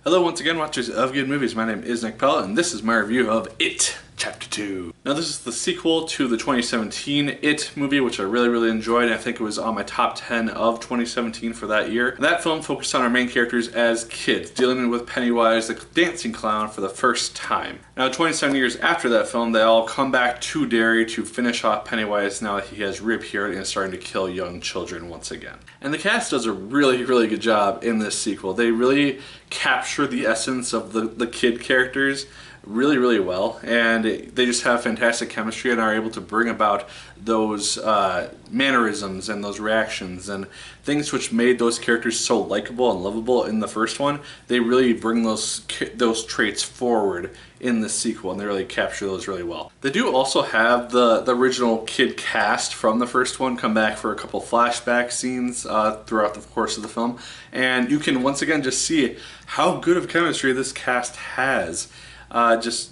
Hello once again, watchers of good movies. My name is Nick Pell, and this is my review of It Chapter 2. Now this is the sequel to the 2017 It movie, which I really enjoyed. I think it was on my top 10 of 2017 for that year. That film focused on our main characters as kids, dealing with Pennywise, the dancing clown, for the first time. Now 27 years after that film, they all come back to Derry to finish off Pennywise now that he has reappeared and is starting to kill young children once again. And the cast does a really good job in this sequel. They really capture the essence of the kid characters really well, and they just have fantastic chemistry and are able to bring about those mannerisms and those reactions and things which made those characters so likable and lovable in the first one. They really bring those traits forward in the sequel, and they really capture those really well. They do also have the original kid cast from the first one come back for a couple flashback scenes throughout the course of the film, and you can once again just see how good of chemistry this cast has. Just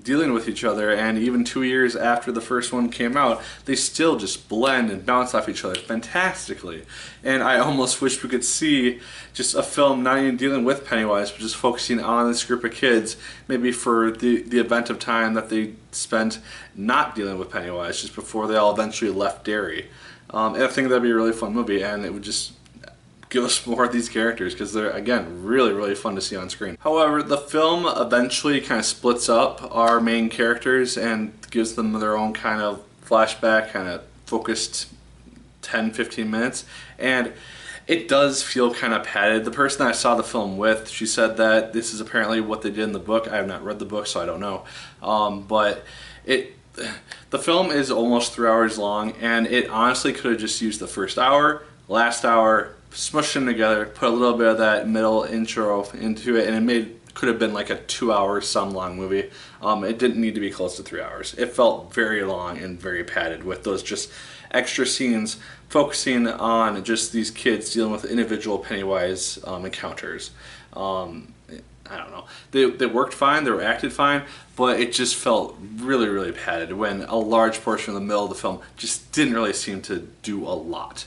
dealing with each other, and even 2 years after the first one came out, they still just blend and bounce off each other fantastically. And I almost wish we could see just a film not even dealing with Pennywise, but just focusing on this group of kids, maybe for the event of time that they spent not dealing with Pennywise, just before they all eventually left Derry. And I think that'd be a really fun movie, and it would just give us more of these characters because they're, again, really fun to see on screen. However, the film eventually kind of splits up our main characters and gives them their own kind of flashback, kind of focused 10-15 minutes, and it does feel kind of padded. The person I saw the film with, she said that this is apparently what they did in the book. I have not read the book, so I don't know. But the film is almost 3 hours long, and it honestly could have just used the first hour, last hour, smushed them together, put a little bit of that middle intro into it, and it could have been like a 2 hour some long movie. It didn't need to be close to 3 hours. It felt very long and very padded with those just extra scenes focusing on just these kids dealing with individual Pennywise encounters. I don't know. They worked fine, they were acted fine, but it just felt really padded when a large portion of the middle of the film just didn't really seem to do a lot.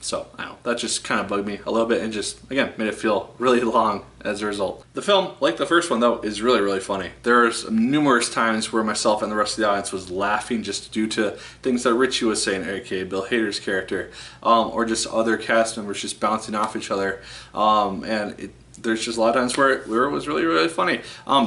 So, I don't know, that just kind of bugged me a little bit and just, again, made it feel really long as a result. The film, like the first one though, is really funny. There's numerous times where myself and the rest of the audience was laughing just due to things that Richie was saying, aka Bill Hader's character, or just other cast members just bouncing off each other, there's just a lot of times where it was really funny.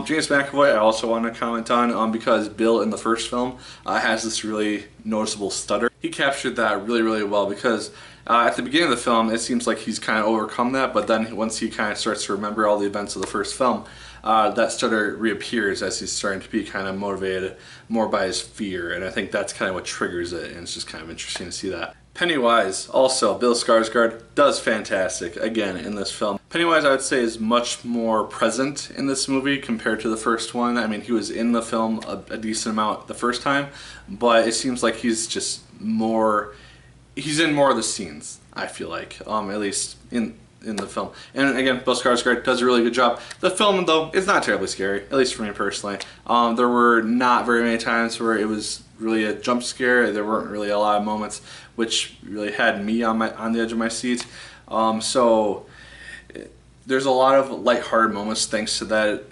James McAvoy I also want to comment on because Bill in the first film has this really noticeable stutter. He captured that really well because at the beginning of the film it seems like he's kind of overcome that, but then once he kind of starts to remember all the events of the first film, that stutter reappears as he's starting to be kind of motivated more by his fear, and I think that's kind of what triggers it, and it's just kind of interesting to see that. Pennywise, also, Bill Skarsgård, does fantastic, again, in this film. Pennywise, I would say, is much more present in this movie compared to the first one. I mean, he was in the film a decent amount the first time, but it seems like he's just more, he's in more of the scenes, I feel like, at least in the film. And again, Bill Skarsgård does a really good job. The film, though, is not terribly scary, at least for me personally. There were not very many times where it was really a jump scare. There weren't really a lot of moments which really had me on the edge of my seat. So there's a lot of lighthearted moments thanks to that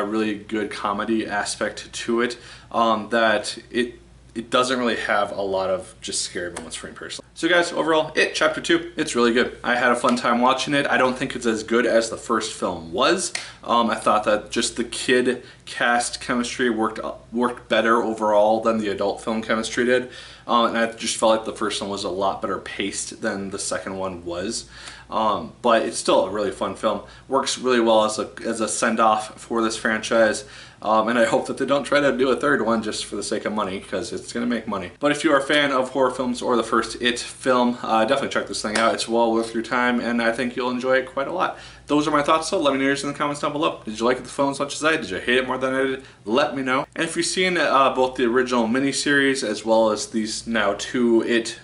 really good comedy aspect to it, that it doesn't really have a lot of just scary moments for me personally. So guys, overall, It Chapter 2, it's really good. I had a fun time watching it. I don't think it's as good as the first film was. I thought that just the kid cast chemistry worked better overall than the adult film chemistry did. And I just felt like the first one was a lot better paced than the second one was. But it's still a really fun film. Works really well as a send-off for this franchise. And I hope that they don't try to do a third one just for the sake of money, because it's going to make money. But if you are a fan of horror films or the first It film, definitely check this thing out. It's well worth your time, and I think you'll enjoy it quite a lot. Those are my thoughts, so let me know yours in the comments down below. Did you like the film as much as I did? Did you hate it more than I did? Let me know. And if you've seen both the original miniseries as well as these now 2 It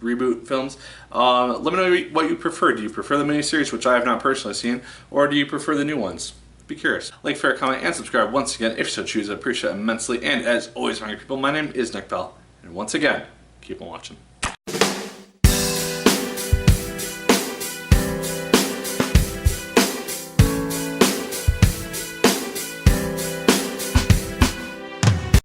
reboot films, let me know what you prefer. Do you prefer the miniseries, which I have not personally seen, or do you prefer the new ones? Be curious. Like, favorite, comment, and subscribe once again if you so choose. I appreciate it immensely. And as always, my good people, my name is Nick Pell. And once again, keep on watching.